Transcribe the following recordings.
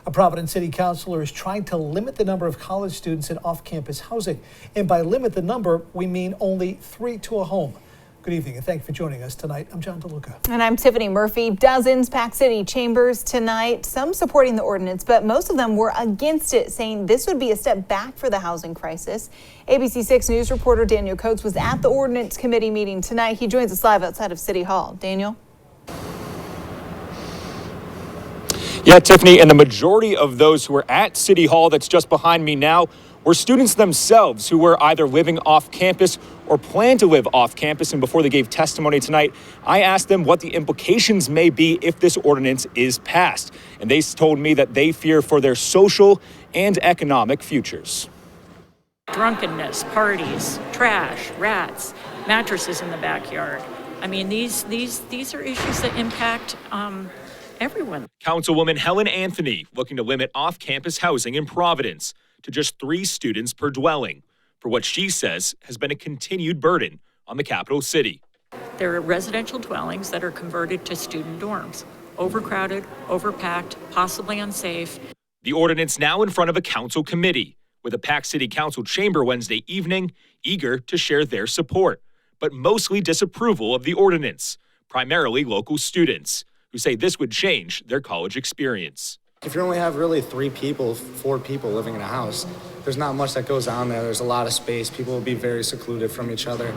A Providence City Councilor is trying to limit the number of college students in off-campus housing. And by limit the number, we mean only 3 to a home. Good evening and thank you for joining us tonight. I'm John DeLuca. And I'm Tiffany Murphy. Dozens packed city chambers tonight, some supporting the ordinance, but most of them were against it, saying this would be a step back for the housing crisis. ABC 6 News reporter Daniel Coates was at the ordinance committee meeting tonight. He joins us live outside of City Hall. Daniel? Yeah, Tiffany, and the majority of those who were at City Hall that's just behind me now were students themselves who were either living off campus or plan to live off campus. And before they gave testimony tonight, I asked them what the implications may be if this ordinance is passed. And they told me that they fear for their social and economic futures. Drunkenness, parties, trash, rats, mattresses in the backyard. I mean, these are issues that impact everyone. Councilwoman Helen Anthony looking to limit off-campus housing in Providence to just 3 students per dwelling for what she says has been a continued burden on the capital city. There are residential dwellings that are converted to student dorms. Overcrowded, overpacked, possibly unsafe. The ordinance now in front of a council committee with a packed city council chamber Wednesday evening, eager to share their support, but mostly disapproval of the ordinance, primarily local students who say this would change their college experience. If you only have really 3 people, 4 people living in a house, there's not much that goes on there. There's a lot of space. People will be very secluded from each other.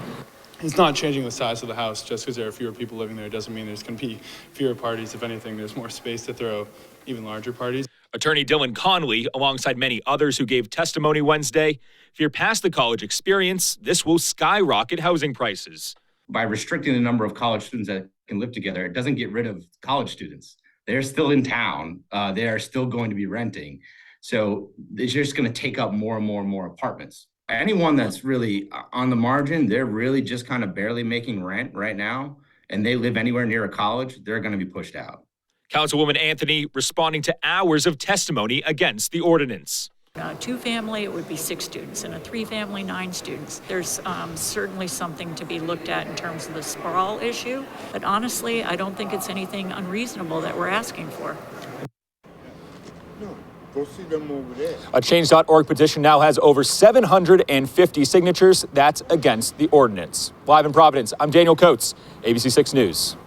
It's not changing the size of the house. Just because there are fewer people living there doesn't mean there's going to be fewer parties. If anything, there's more space to throw even larger parties. Attorney Dylan Conley, alongside many others who gave testimony Wednesday, fear past the college experience, this will skyrocket housing prices. By restricting the number of college students that can live together, it doesn't get rid of college students. They're still in town. They are still going to be renting. So it's just going to take up more and more and more apartments. Anyone that's really on the margin, they're really just kind of barely making rent right now, and they live anywhere near a college, they're going to be pushed out. Councilwoman Anthony responding to hours of testimony against the ordinance. 2-family, it would be 6 students, and a 3-family, 9 students. There's certainly something to be looked at in terms of the sprawl issue, but honestly, I don't think it's anything unreasonable that we're asking for. A Change.org petition now has over 750 signatures. That's against the ordinance. Live in Providence, I'm Daniel Coates, ABC 6 News.